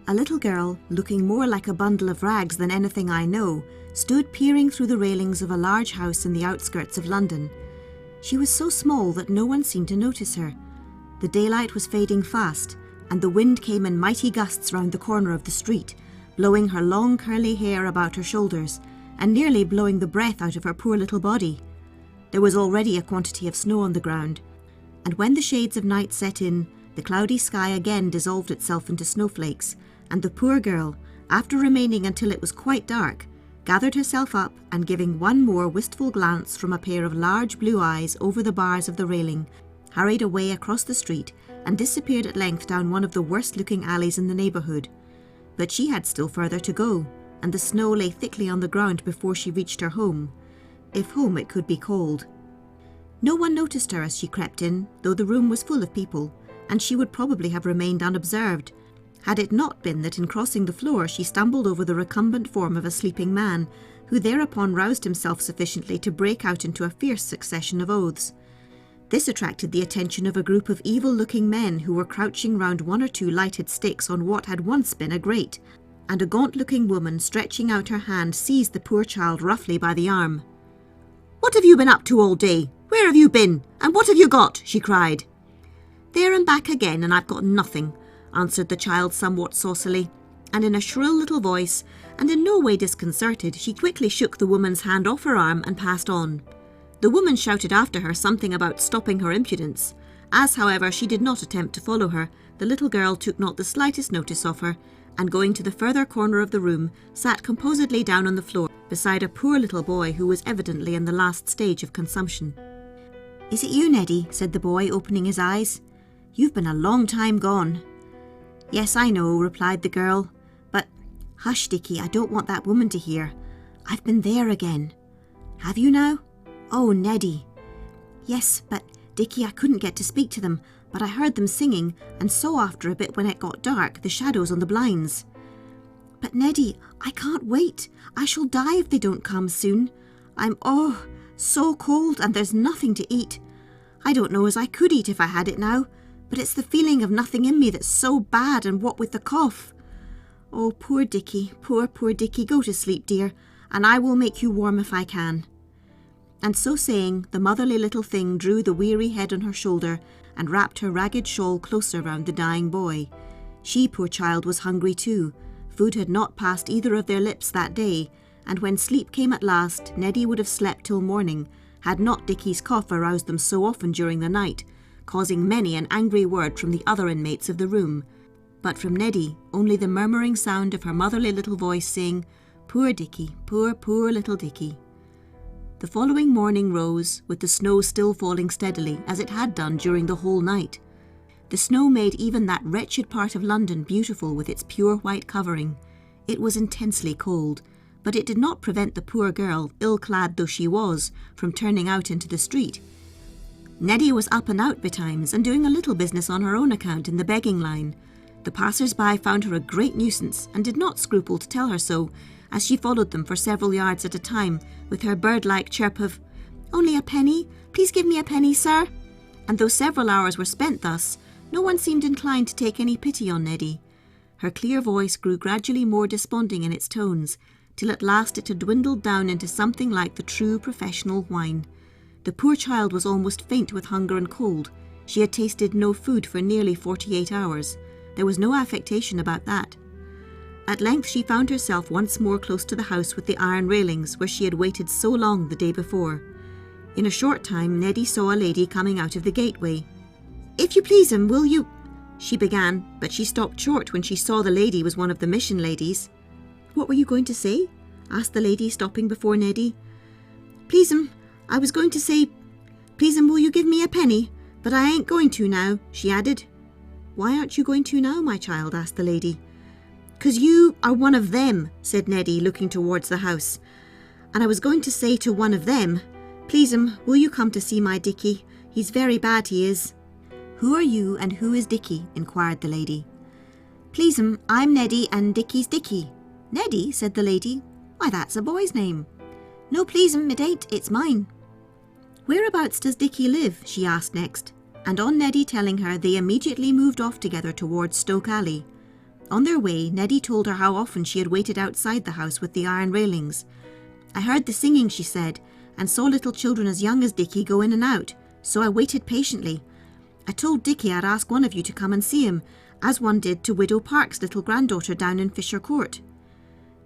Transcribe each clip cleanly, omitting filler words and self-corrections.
A little girl, looking more like a bundle of rags than anything I know, stood peering through the railings of a large house in the outskirts of London. She was so small that no one seemed to notice her. The daylight was fading fast, and the wind came in mighty gusts round the corner of the street, blowing her long curly hair about her shoulders, and nearly blowing the breath out of her poor little body. There was already a quantity of snow on the ground, and when the shades of night set in, the cloudy sky again dissolved itself into snowflakes, and the poor girl, after remaining until it was quite dark, gathered herself up and, giving one more wistful glance from a pair of large blue eyes over the bars of the railing, hurried away across the street and disappeared at length down one of the worst-looking alleys in the neighbourhood. But she had still further to go, and the snow lay thickly on the ground before she reached her home, if home it could be called. No one noticed her as she crept in, though the room was full of people, and she would probably have remained unobserved, had it not been that in crossing the floor she stumbled over the recumbent form of a sleeping man, who thereupon roused himself sufficiently to break out into a fierce succession of oaths. This attracted the attention of a group of evil-looking men who were crouching round one or two lighted sticks on what had once been a grate, and a gaunt-looking woman stretching out her hand seized the poor child roughly by the arm. "What have you been up to all day? Where have you been? And what have you got?" she cried. "There and back again, and I've got nothing," answered the child somewhat saucily, and in a shrill little voice, and in no way disconcerted, she quickly shook the woman's hand off her arm and passed on. The woman shouted after her something about stopping her impudence. As, however, she did not attempt to follow her, the little girl took not the slightest notice of her, and going to the further corner of the room, sat composedly down on the floor beside a poor little boy who was evidently in the last stage of consumption. "Is it you, Neddie?" said the boy, opening his eyes. "You've been a long time gone." "Yes, I know," replied the girl, "but—" "Hush, Dickie, I don't want that woman to hear. I've been there again." "Have you now?" "Oh, Neddie." "Yes, but, Dickie, I couldn't get to speak to them, but I heard them singing, and saw after a bit when it got dark the shadows on the blinds." "But, Neddie, I can't wait. I shall die if they don't come soon. I'm, so cold, and there's nothing to eat. I don't know as I could eat if I had it now, but it's the feeling of nothing in me that's so bad, and what with the cough. Oh, poor Dickie, poor Dickie, go to sleep, dear, and I will make you warm if I can." And so saying, the motherly little thing drew the weary head on her shoulder and wrapped her ragged shawl closer round the dying boy. She, poor child, was hungry too. Food had not passed either of their lips that day, and when sleep came at last, Neddie would have slept till morning, had not Dickie's cough aroused them so often during the night, causing many an angry word from the other inmates of the room. But from Neddie, only the murmuring sound of her motherly little voice saying, "Poor Dickie, poor little Dickie." The following morning rose, with the snow still falling steadily, as it had done during the whole night. The snow made even that wretched part of London beautiful with its pure white covering. It was intensely cold, but it did not prevent the poor girl, ill-clad though she was, from turning out into the street. Neddie was up and out betimes, and doing a little business on her own account in the begging line. The passers-by found her a great nuisance, and did not scruple to tell her so, as she followed them for several yards at a time, with her bird-like chirp of, "Only a penny? Please give me a penny, sir." And though several hours were spent thus, no one seemed inclined to take any pity on Neddie. Her clear voice grew gradually more desponding in its tones, till at last it had dwindled down into something like the true professional whine. The poor child was almost faint with hunger and cold. She had tasted no food for nearly 48 hours. There was no affectation about that. At length she found herself once more close to the house with the iron railings where she had waited so long the day before. In a short time Neddie saw a lady coming out of the gateway. "If you please, will you—" she began, but she stopped short when she saw the lady was one of the mission ladies. "What were you going to say?" asked the lady, stopping before Neddie. "Please, I was going to say, please, will you give me a penny? But I ain't going to now," she added. "Why aren't you going to now, my child?" asked the lady. "'Cause you are one of them," said Neddie, looking towards the house. "And I was going to say to one of them, please, will you come to see my Dickie? He's very bad, he is." "Who are you and who is Dickie?" inquired the lady. "Please, I'm Neddie and Dickie's Dickie." "Neddie?" said the lady. "Why, that's a boy's name." "No, please, it ain't, it's mine." "Whereabouts does Dickie live?" she asked next, and on Neddie telling her, they immediately moved off together towards Stoke Alley. On their way, Neddie told her how often she had waited outside the house with the iron railings. "I heard the singing," she said, "and saw little children as young as Dickie go in and out, so I waited patiently. I told Dickie I'd ask one of you to come and see him, as one did to Widow Park's little granddaughter down in Fisher Court.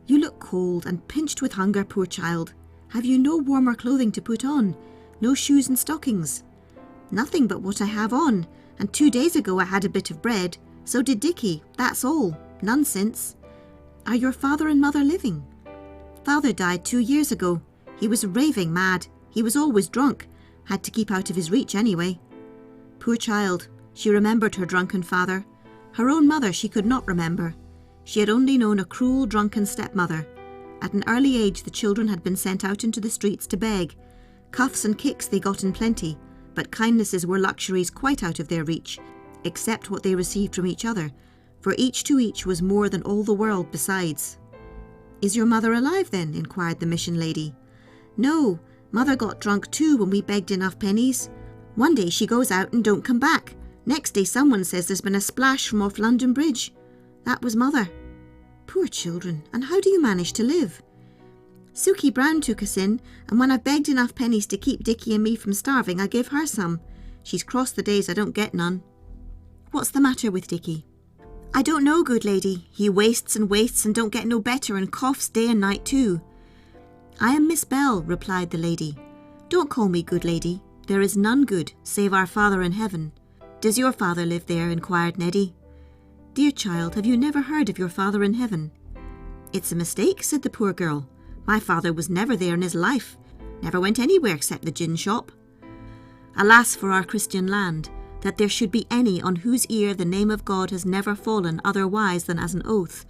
You look cold and pinched with hunger, poor child. Have you no warmer clothing to put on? No shoes and stockings?" "Nothing but what I have on, and 2 days ago I had a bit of bread. So did Dickie, that's all. None since." "Are your father and mother living?" "Father died 2 years ago. He was raving mad. He was always drunk. Had to keep out of his reach anyway." Poor child, she remembered her drunken father. Her own mother she could not remember. She had only known a cruel, drunken stepmother. At an early age the children had been sent out into the streets to beg. Cuffs and kicks they got in plenty, but kindnesses were luxuries quite out of their reach, except what they received from each other, for each to each was more than all the world besides. "Is your mother alive then?" inquired the mission lady. "No, mother got drunk too when we begged enough pennies. One day she goes out and don't come back. Next day someone says there's been a splash from off London Bridge. That was mother." "Poor children, and how do you manage to live?" "Suki Brown took us in, and when I've begged enough pennies to keep Dickie and me from starving, I give her some. She's cross the days I don't get none." "What's the matter with Dickie?" "I don't know, good lady. He wastes and don't get no better and coughs day and night too." "I am Miss Bell," replied the lady. "Don't call me good lady. There is none good, save our Father in heaven." "Does your father live there?" inquired Neddie. "Dear child, have you never heard of your Father in heaven?" "It's a mistake," said the poor girl. "My father was never there in his life. Never went anywhere except the gin shop." Alas for our Christian land, that there should be any on whose ear the name of God has never fallen otherwise than as an oath,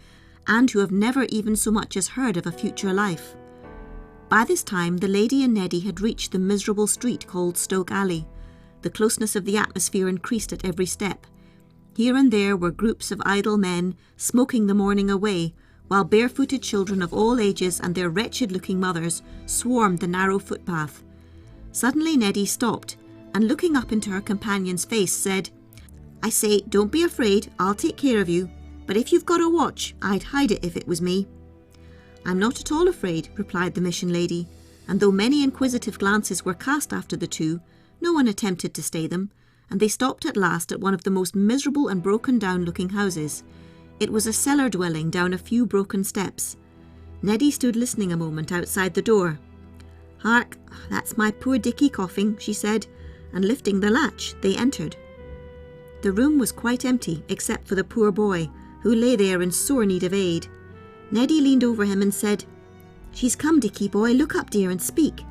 and who have never even so much as heard of a future life. By this time the lady and Neddie had reached the miserable street called Stoke Alley. The closeness of the atmosphere increased at every step. Here and there were groups of idle men smoking the morning away, while barefooted children of all ages and their wretched-looking mothers swarmed the narrow footpath. Suddenly Neddie stopped, and looking up into her companion's face said, "I say, don't be afraid, I'll take care of you, but if you've got a watch, I'd hide it if it was me." "I'm not at all afraid," replied the mission lady, and though many inquisitive glances were cast after the two, no one attempted to stay them, and they stopped at last at one of the most miserable and broken-down-looking houses. It was a cellar dwelling down a few broken steps. Neddie stood listening a moment outside the door. "Hark, that's my poor Dickie coughing," she said, and lifting the latch, they entered. The room was quite empty, except for the poor boy, who lay there in sore need of aid. Neddie leaned over him and said, "She's come, Dickie boy, look up, dear, and speak."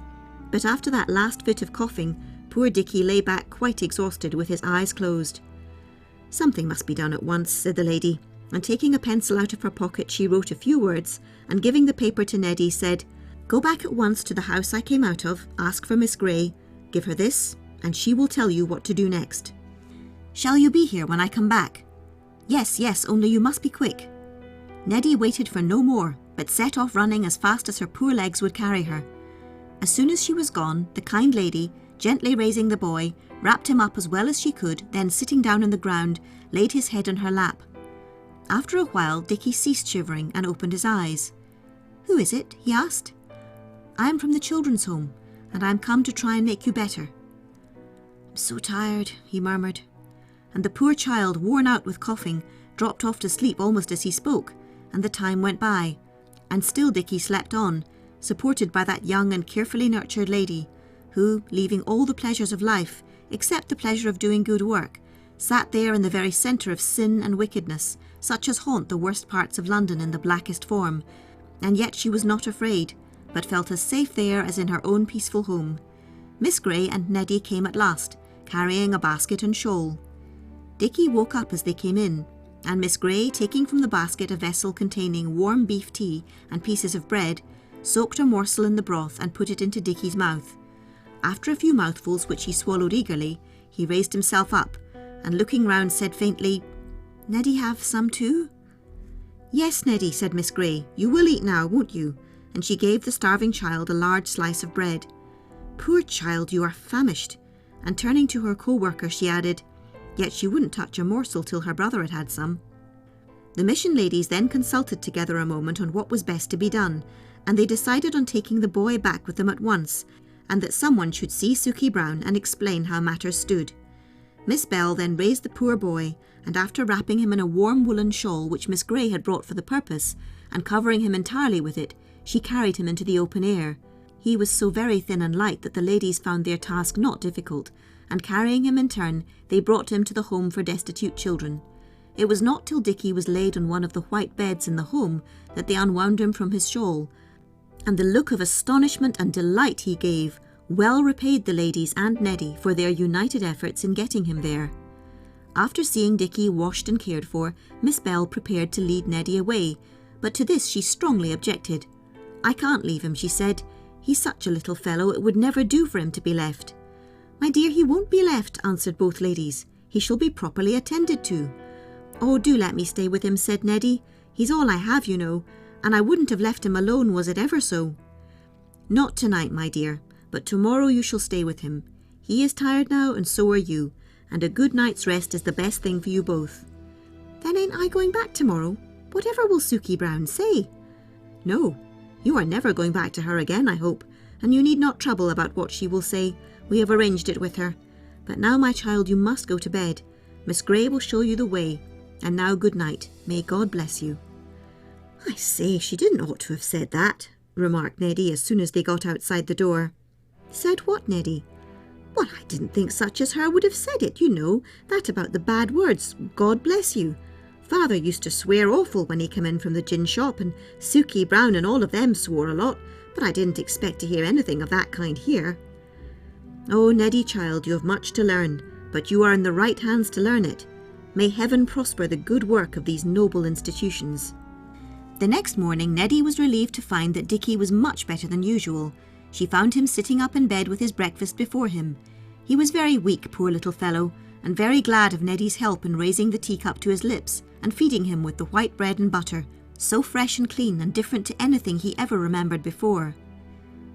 But after that last fit of coughing, poor Dickie lay back quite exhausted with his eyes closed. "Something must be done at once," said the lady, and taking a pencil out of her pocket she wrote a few words, and giving the paper to Neddie said, "Go back at once to the house I came out of, ask for Miss Gray, give her this, and she will tell you what to do next." "Shall you be here when I come back?" "Yes, yes, only you must be quick." Neddie waited for no more, but set off running as fast as her poor legs would carry her. As soon as she was gone, the kind lady, gently raising the boy, wrapped him up as well as she could, then sitting down on the ground, laid his head on her lap. After a while, Dickie ceased shivering and opened his eyes. "Who is it?" he asked. "I am from the children's home, and I am come to try and make you better." "I'm so tired," he murmured. And the poor child, worn out with coughing, dropped off to sleep almost as he spoke, and the time went by, and still Dickie slept on, supported by that young and carefully nurtured lady, who, leaving all the pleasures of life, except the pleasure of doing good work, sat there in the very centre of sin and wickedness, such as haunt the worst parts of London in the blackest form, and yet she was not afraid, but felt as safe there as in her own peaceful home. Miss Gray and Neddie came at last, carrying a basket and shawl. Dickie woke up as they came in, and Miss Gray, taking from the basket a vessel containing warm beef tea and pieces of bread, soaked a morsel in the broth and put it into Dickie's mouth. After a few mouthfuls, which he swallowed eagerly, he raised himself up, and looking round said faintly, "Neddie have some too?" "Yes, Neddie," said Miss Gray, "you will eat now, won't you?" And she gave the starving child a large slice of bread. "Poor child, you are famished." And turning to her co-worker, she added, "Yet she wouldn't touch a morsel till her brother had had some." The mission ladies then consulted together a moment on what was best to be done, and they decided on taking the boy back with them at once, and that someone should see Sookie Brown and explain how matters stood. Miss Bell then raised the poor boy, and after wrapping him in a warm woolen shawl which Miss Grey had brought for the purpose, and covering him entirely with it, she carried him into the open air. He was so very thin and light that the ladies found their task not difficult, and carrying him in turn, they brought him to the home for destitute children. It was not till Dickie was laid on one of the white beds in the home that they unwound him from his shawl, and the look of astonishment and delight he gave well repaid the ladies and Neddie for their united efforts in getting him there. After seeing Dickie washed and cared for, Miss Bell prepared to lead Neddie away, but to this she strongly objected. "I can't leave him," she said. "He's such a little fellow, it would never do for him to be left." "My dear, he won't be left," answered both ladies. "He shall be properly attended to." "Oh, do let me stay with him," said Neddie. "He's all I have, you know, and I wouldn't have left him alone was it ever so." "Not tonight, my dear, but tomorrow you shall stay with him. He is tired now, and so are you, and a good night's rest is the best thing for you both." "Then ain't I going back tomorrow? Whatever will Sookie Brown say?" "No, you are never going back to her again, I hope, and you need not trouble about what she will say. We have arranged it with her. But now, my child, you must go to bed. Miss Grey will show you the way. And now good night. May God bless you." "I say, she didn't ought to have said that," remarked Neddie as soon as they got outside the door. "Said what, Neddie?" "Well, I didn't think such as her would have said it, you know, that about the bad words, God bless you. Father used to swear awful when he came in from the gin shop, and Sookie Brown and all of them swore a lot, but I didn't expect to hear anything of that kind here." "Oh, Neddie, child, you have much to learn, but you are in the right hands to learn it. May heaven prosper the good work of these noble institutions." The next morning, Neddie was relieved to find that Dickie was much better than usual. She found him sitting up in bed with his breakfast before him. He was very weak, poor little fellow, and very glad of Neddie's help in raising the teacup to his lips and feeding him with the white bread and butter, so fresh and clean and different to anything he ever remembered before.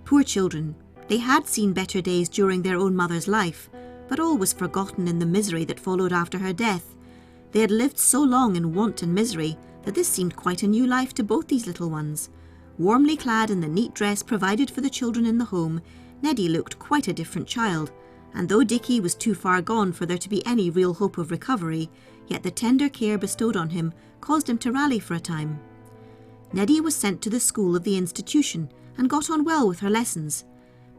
Poor children, they had seen better days during their own mother's life, but all was forgotten in the misery that followed after her death. They had lived so long in want and misery that this seemed quite a new life to both these little ones. Warmly clad in the neat dress provided for the children in the home, Neddie looked quite a different child, and though Dickie was too far gone for there to be any real hope of recovery, yet the tender care bestowed on him caused him to rally for a time. Neddie was sent to the school of the institution and got on well with her lessons.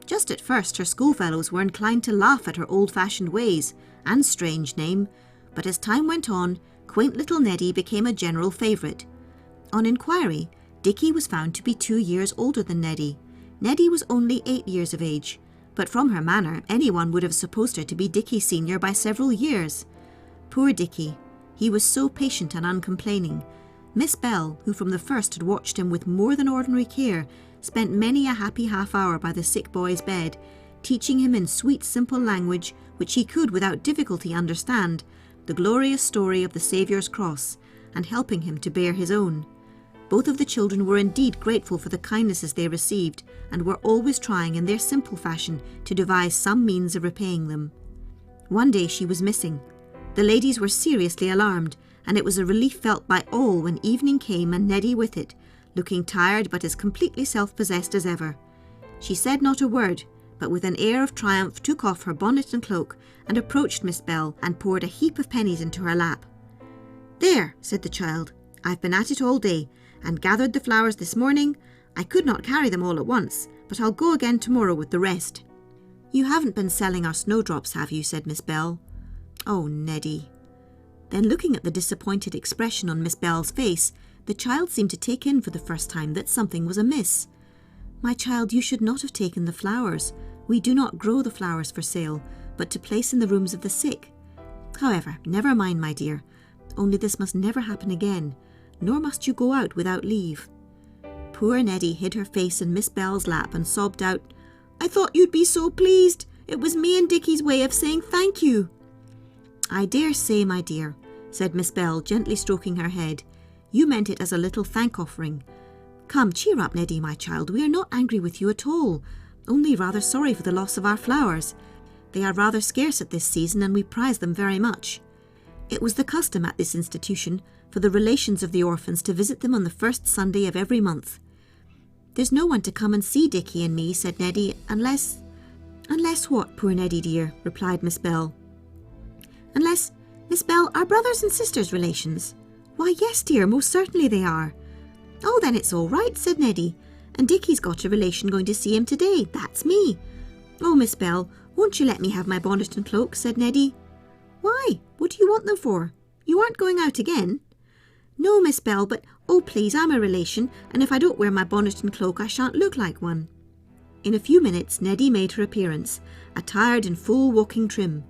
Just at first her schoolfellows were inclined to laugh at her old-fashioned ways and strange name, but as time went on, quaint little Neddie became a general favourite. On inquiry, Dickie was found to be 2 years older than Neddie. Neddie was only 8 years of age, but from her manner anyone would have supposed her to be Dickie senior by several years. Poor Dickie, he was so patient and uncomplaining. Miss Bell, who from the first had watched him with more than ordinary care, spent many a happy half-hour by the sick boy's bed, teaching him in sweet simple language, which he could without difficulty understand, the glorious story of the Saviour's cross, and helping him to bear his own. Both of the children were indeed grateful for the kindnesses they received, and were always trying in their simple fashion to devise some means of repaying them. One day she was missing. The ladies were seriously alarmed, and it was a relief felt by all when evening came and Neddie with it, looking tired but as completely self-possessed as ever. She said not a word, but with an air of triumph took off her bonnet and cloak and approached Miss Bell and poured a heap of pennies into her lap. "There," said the child, "I've been at it all day, and gathered the flowers this morning. I could not carry them all at once, but I'll go again tomorrow with the rest." "You haven't been selling our snowdrops, have you?" said Miss Bell. "Oh, Neddie." Then looking at the disappointed expression on Miss Bell's face, the child seemed to take in for the first time that something was amiss. "My child, you should not have taken the flowers. We do not grow the flowers for sale, but to place in the rooms of the sick. However, never mind, my dear. Only this must never happen again, nor must you go out without leave." Poor Neddie hid her face in Miss Bell's lap and sobbed out, "I thought you'd be so pleased. It was me and Dickie's way of saying thank you." "I dare say, my dear," said Miss Bell, gently stroking her head. "You meant it as a little thank-offering. Come, cheer up, Neddie, my child. We are not angry with you at all, only rather sorry for the loss of our flowers. They are rather scarce at this season, and we prize them very much. It was the custom at this institution for the relations of the orphans to visit them on the first Sunday of every month. "There's no one to come and see Dickie and me," said Neddie, unless what, poor Neddie dear?" replied Miss Bell. "Unless, Miss Bell, are brothers and sisters relations?" "Why, yes, dear, most certainly they are." "Oh, then it's all right," said Neddie. "And Dickie's got a relation going to see him today. That's me." "Oh, Miss Bell, won't you let me have my bonnet and cloak?" said Neddie. "Why? What do you want them for? You aren't going out again?" "No, Miss Bell, but, oh please, I'm a relation, and if I don't wear my bonnet and cloak I shan't look like one." In a few minutes Neddie made her appearance, attired in full walking trim.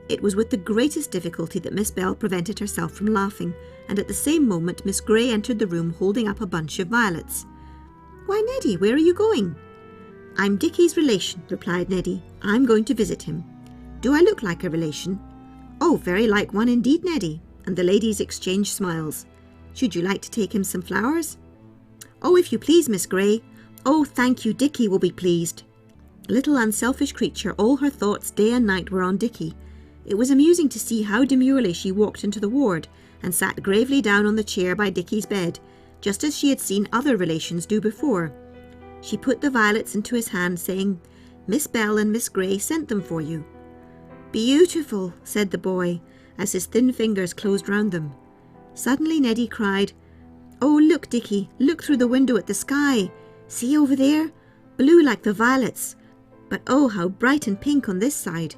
It was with the greatest difficulty that Miss Bell prevented herself from laughing, and at the same moment Miss Grey entered the room holding up a bunch of violets. "Why, Neddie, where are you going?" "I'm Dickie's relation," replied Neddie. "I'm going to visit him." "Do I look like a relation?" "Oh, very like one indeed, Neddie," and the ladies exchanged smiles. "Should you like to take him some flowers?" "Oh, if you please, Miss Grey." "Oh, thank you, Dickie will be pleased." Little unselfish creature, all her thoughts day and night were on Dickie. It was amusing to see how demurely she walked into the ward and sat gravely down on the chair by Dickie's bed, just as she had seen other relations do before. She put the violets into his hand, saying, "Miss Bell and Miss Grey sent them for you." "Beautiful," said the boy, as his thin fingers closed round them. Suddenly Neddie cried, "Oh, look, Dickie, look through the window at the sky. See over there? Blue like the violets, but oh, how bright and pink on this side."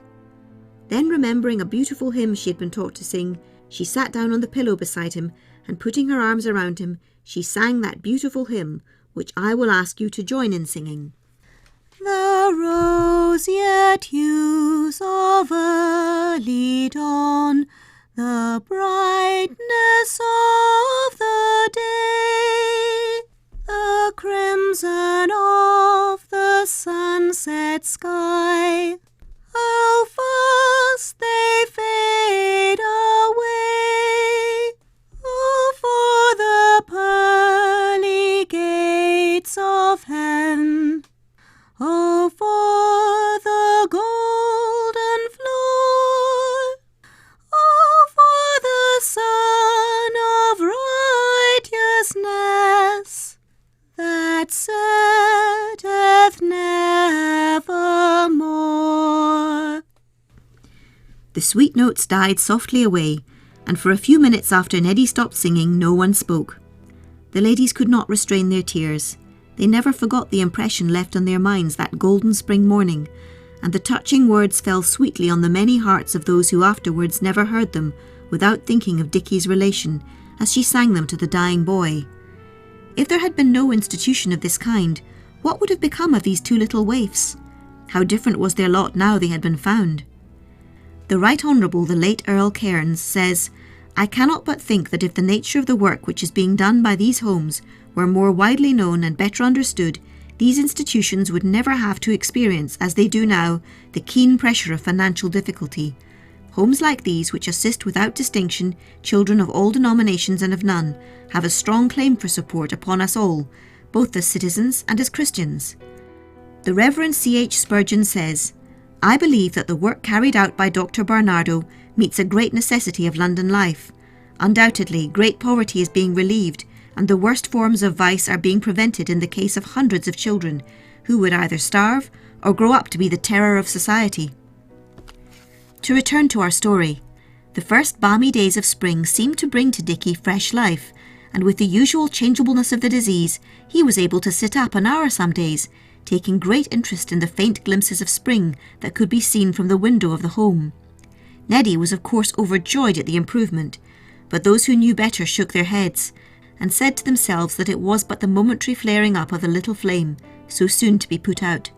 Then, remembering a beautiful hymn she had been taught to sing, she sat down on the pillow beside him, and putting her arms around him, she sang that beautiful hymn, which I will ask you to join in singing. The roseate hues of early dawn, the brightness of the day, the crimson of the sunset sky, how fast they fade away. Oh, for the pearly gates of heaven, oh, for the golden floor, oh, for the sun of righteousness that setteth nevermore. The sweet notes died softly away, and for a few minutes after Neddie stopped singing, no one spoke. The ladies could not restrain their tears. They never forgot the impression left on their minds that golden spring morning, and the touching words fell sweetly on the many hearts of those who afterwards never heard them without thinking of Dickie's relation, as she sang them to the dying boy. If there had been no institution of this kind, what would have become of these two little waifs? How different was their lot now they had been found. The Right Honourable the late Earl Cairns says, "I cannot but think that if the nature of the work which is being done by these homes were more widely known and better understood, these institutions would never have to experience, as they do now, the keen pressure of financial difficulty. Homes like these, which assist without distinction children of all denominations and of none, have a strong claim for support upon us all, both as citizens and as Christians." The Reverend C. H. Spurgeon says, "I believe that the work carried out by Dr. Barnardo meets a great necessity of London life. Undoubtedly, great poverty is being relieved, and the worst forms of vice are being prevented in the case of hundreds of children, who would either starve or grow up to be the terror of society." To return to our story, the first balmy days of spring seemed to bring to Dickie fresh life, and with the usual changeableness of the disease, he was able to sit up an hour some days, taking great interest in the faint glimpses of spring that could be seen from the window of the home. Neddie was of course overjoyed at the improvement, but those who knew better shook their heads, and said to themselves that it was but the momentary flaring up of a little flame, so soon to be put out.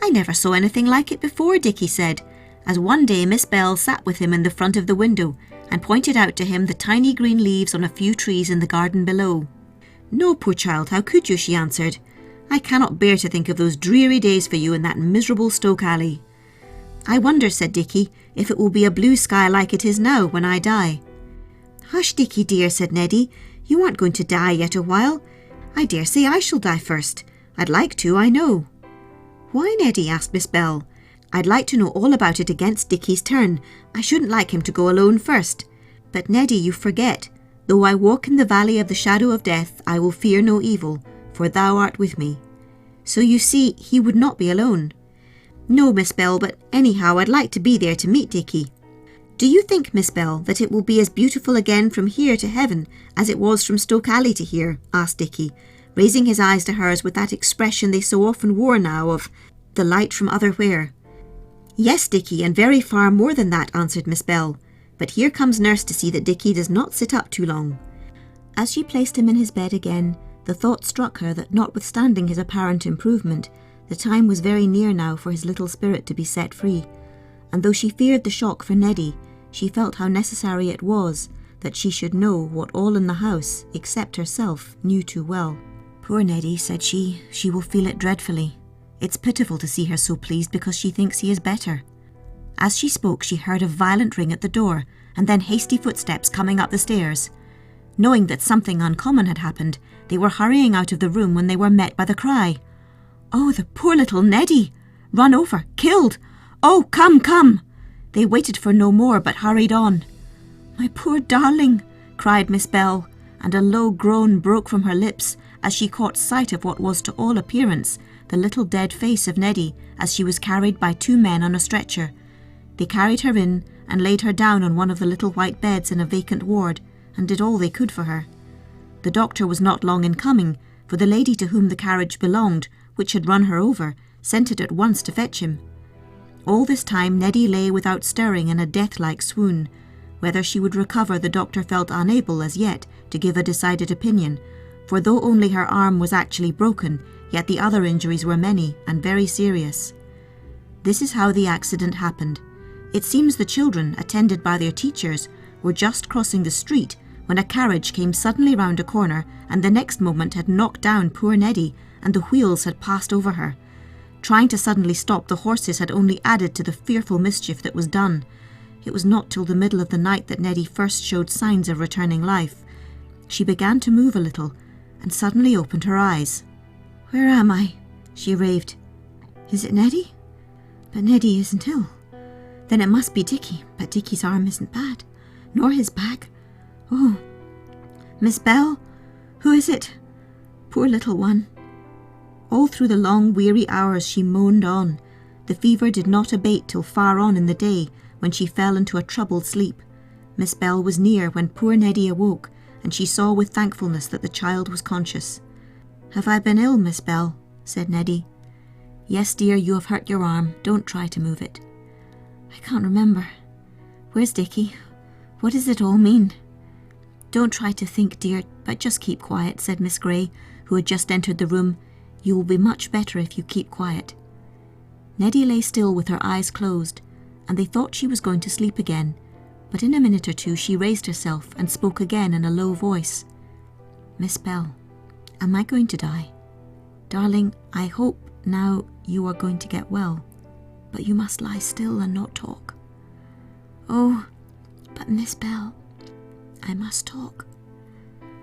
"I never saw anything like it before," Dickie said, as one day Miss Bell sat with him in the front of the window and pointed out to him the tiny green leaves on a few trees in the garden below. "No, poor child, how could you?" she answered. "I cannot bear to think of those dreary days for you in that miserable Stoke Alley." "I wonder," said Dickie, "if it will be a blue sky like it is now when I die." "Hush, Dickie dear," said Neddie. "You aren't going to die yet a while. I dare say I shall die first. I'd like to, I know." "Why, Neddie?" asked Miss Bell. "I'd like to know all about it against Dickie's turn. I shouldn't like him to go alone first." "But Neddie, you forget. Though I walk in the valley of the shadow of death, I will fear no evil, for thou art with me. So you see, he would not be alone. No, Miss Bell, but anyhow I'd like to be there to meet Dickie. Do you think, Miss Bell, that it will be as beautiful again from here to heaven as it was from Stoke Alley to here? Asked Dickie, raising his eyes to hers with that expression they so often wore now of the light from otherwhere. Yes, Dickie, and very far more than that, answered Miss Bell. But here comes nurse to see that Dickie does not sit up too long. As she placed him in his bed again, the thought struck her that notwithstanding his apparent improvement, the time was very near now for his little spirit to be set free, and though she feared the shock for Neddie, she felt how necessary it was that she should know what all in the house, except herself, knew too well. Poor Neddie, said she will feel it dreadfully. It's pitiful to see her so pleased because she thinks he is better. As she spoke, she heard a violent ring at the door, and then hasty footsteps coming up the stairs. Knowing that something uncommon had happened, they were hurrying out of the room when they were met by the cry, "Oh, the poor little Neddie! Run over! Killed! Oh, come, come!" They waited for no more, but hurried on. "My poor darling!" cried Miss Bell, and a low groan broke from her lips as she caught sight of what was to all appearance the little dead face of Neddie as she was carried by two men on a stretcher. They carried her in and laid her down on one of the little white beds in a vacant ward, and did all they could for her. The doctor was not long in coming, for the lady to whom the carriage belonged, which had run her over, sent it at once to fetch him. All this time Neddie lay without stirring in a death-like swoon. Whether she would recover the doctor felt unable as yet to give a decided opinion, for though only her arm was actually broken, yet the other injuries were many and very serious. This is how the accident happened. It seems the children, attended by their teachers, were just crossing the street when a carriage came suddenly round a corner and the next moment had knocked down poor Neddie and the wheels had passed over her. Trying to suddenly stop the horses had only added to the fearful mischief that was done. It was not till the middle of the night that Neddie first showed signs of returning life. She began to move a little and suddenly opened her eyes. "Where am I?" she raved. "Is it Neddie? But Neddie isn't ill. Then it must be Dickie, but Dickie's arm isn't bad, nor his back. Oh, Miss Bell, who is it? Poor little one." All through the long, weary hours she moaned on. The fever did not abate till far on in the day, when she fell into a troubled sleep. Miss Bell was near when poor Neddie awoke, and she saw with thankfulness that the child was conscious. "Have I been ill, Miss Bell?" said Neddie. "Yes, dear, you have hurt your arm. Don't try to move it." "I can't remember. Where's Dickie? What does it all mean?" "Don't try to think, dear, but just keep quiet," said Miss Grey, who had just entered the room. "You will be much better if you keep quiet." Neddie lay still with her eyes closed, and they thought she was going to sleep again, but in a minute or two she raised herself and spoke again in a low voice. "Miss Bell, am I going to die? Darling, I hope now you are going to get well, but you must lie still and not talk." "Oh, but Miss Bell, I must talk.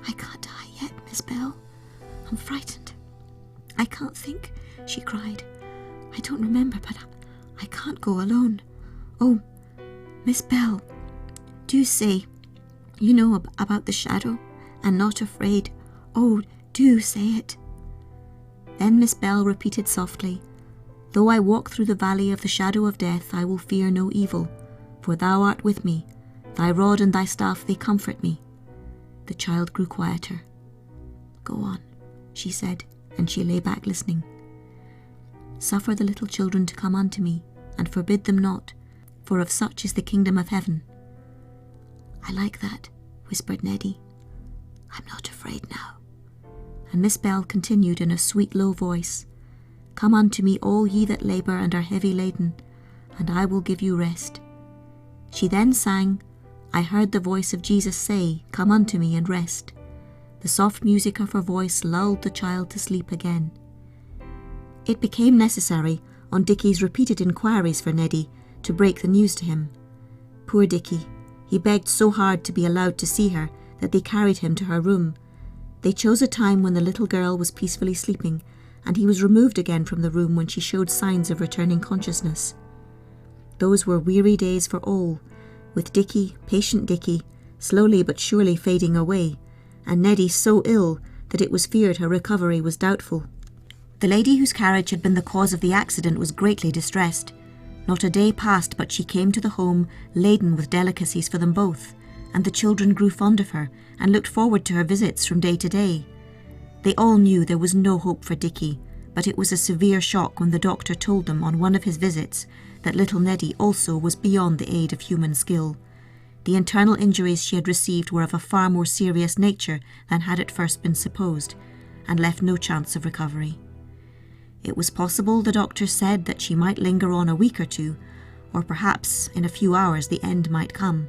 I can't die yet, Miss Bell. I'm frightened. I can't think," she cried. "I don't remember, but I can't go alone. Oh, Miss Bell, do say you know about the shadow and not afraid. Oh, do say it." Then Miss Bell repeated softly, "Though I walk through the valley of the shadow of death, I will fear no evil, for thou art with me. Thy rod and thy staff, they comfort me." The child grew quieter. "Go on," she said, and she lay back listening. "Suffer the little children to come unto me, and forbid them not, for of such is the kingdom of heaven." "I like that," whispered Neddie. "I'm not afraid now." And Miss Bell continued in a sweet low voice, "Come unto me all ye that labour and are heavy laden, and I will give you rest." She then sang, "I heard the voice of Jesus say, Come unto me and rest." The soft music of her voice lulled the child to sleep again. It became necessary, on Dickie's repeated inquiries for Neddie, to break the news to him. Poor Dickie, he begged so hard to be allowed to see her that they carried him to her room. They chose a time when the little girl was peacefully sleeping, and he was removed again from the room when she showed signs of returning consciousness. Those were weary days for all, with Dickie, patient Dickie, slowly but surely fading away, and Neddie so ill that it was feared her recovery was doubtful. The lady whose carriage had been the cause of the accident was greatly distressed. Not a day passed but she came to the home laden with delicacies for them both, and the children grew fond of her and looked forward to her visits from day to day. They all knew there was no hope for Dickie, but it was a severe shock when the doctor told them on one of his visits that little Neddie also was beyond the aid of human skill. The internal injuries she had received were of a far more serious nature than had at first been supposed, and left no chance of recovery. It was possible, the doctor said, that she might linger on a week or two, or perhaps in a few hours the end might come.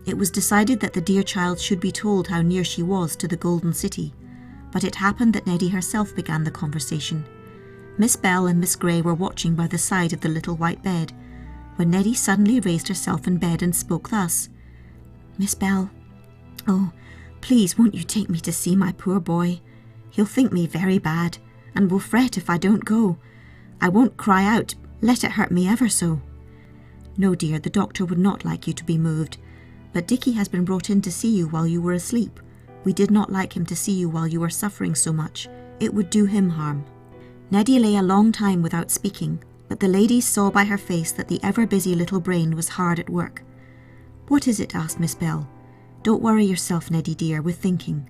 It was decided that the dear child should be told how near she was to the Golden City, but it happened that Neddie herself began the conversation. Miss Bell and Miss Grey were watching by the side of the little white bed, when Neddie suddenly raised herself in bed and spoke thus. "Miss Bell, oh, please won't you take me to see my poor boy? He'll think me very bad, and will fret if I don't go. I won't cry out, let it hurt me ever so." "No, dear, the doctor would not like you to be moved, but Dickie has been brought in to see you while you were asleep. We did not like him to see you while you were suffering so much. It would do him harm." Neddie lay a long time without speaking, but the ladies saw by her face that the ever-busy little brain was hard at work. "What is it?" asked Miss Bell. "Don't worry yourself, Neddie dear, with thinking."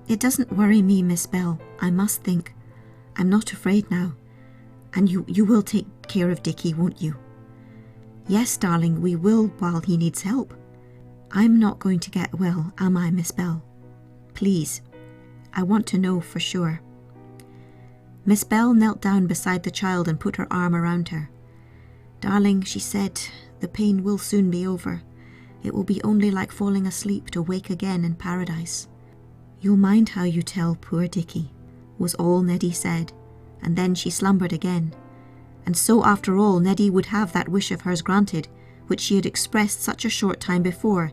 "It doesn't worry me, Miss Bell. I must think. I'm not afraid now. And you will take care of Dickie, won't you?" "Yes, darling, we will while he needs help. I'm not going to get well, am I, Miss Bell? Please, I want to know for sure." Miss Bell knelt down beside the child and put her arm around her. "Darling," she said, "the pain will soon be over. It will be only like falling asleep to wake again in paradise." "You'll mind how you tell poor Dickie," was all Neddie said, and then she slumbered again. And so after all Neddie would have that wish of hers granted, which she had expressed such a short time before.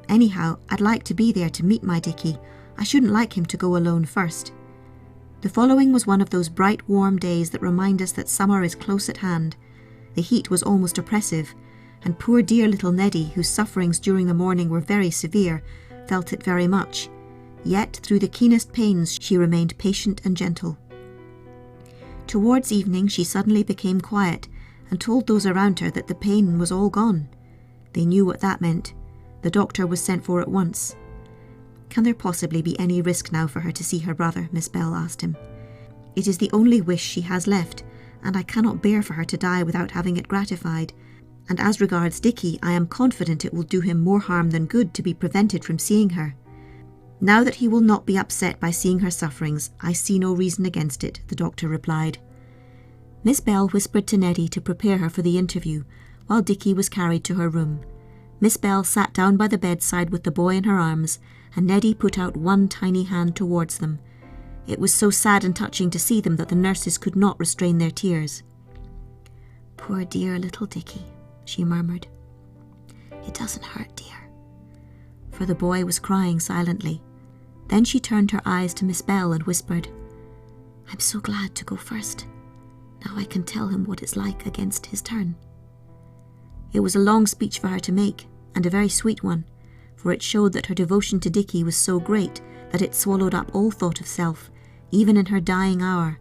"Anyhow, I'd like to be there to meet my Dickie. I shouldn't like him to go alone first." The following was one of those bright warm days that remind us that summer is close at hand. The heat was almost oppressive, and poor dear little Neddie, whose sufferings during the morning were very severe, felt it very much. Yet through the keenest pains she remained patient and gentle. Towards evening she suddenly became quiet and told those around her that the pain was all gone. They knew what that meant. The doctor was sent for at once. "Can there possibly be any risk now for her to see her brother?" Miss Bell asked him. "It is the only wish she has left, and I cannot bear for her to die without having it gratified. And as regards Dickie, I am confident it will do him more harm than good to be prevented from seeing her. Now that he will not be upset by seeing her sufferings, I see no reason against it," the doctor replied. Miss Bell whispered to Neddie to prepare her for the interview, while Dickie was carried to her room. Miss Bell sat down by the bedside with the boy in her arms, and Neddie put out one tiny hand towards them. It was so sad and touching to see them that the nurses could not restrain their tears. "Poor dear little Dickie," she murmured. "It doesn't hurt, dear." For the boy was crying silently. Then she turned her eyes to Miss Bell and whispered, "I'm so glad to go first. Now I can tell him what it's like against his turn." It was a long speech for her to make, and a very sweet one, for it showed that her devotion to Dickie was so great that it swallowed up all thought of self, even in her dying hour.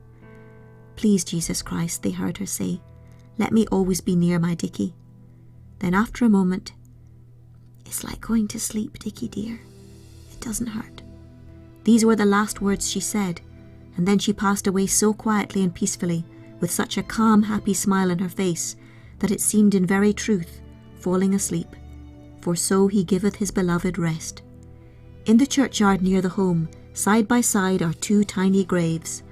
"Please, Jesus Christ," they heard her say, "let me always be near my Dickie." Then after a moment, "It's like going to sleep, Dickie dear. It doesn't hurt." These were the last words she said, and then she passed away so quietly and peacefully, with such a calm, happy smile in her face, that it seemed in very truth falling asleep. For so he giveth his beloved rest. In the churchyard near the home, side by side are two tiny graves.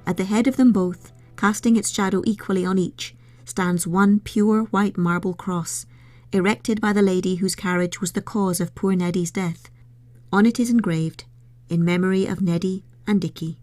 At the head of them both, casting its shadow equally on each, stands one pure white marble cross, erected by the lady whose carriage was the cause of poor Neddie's death. On it is engraved, "In memory of Neddie and Dickie."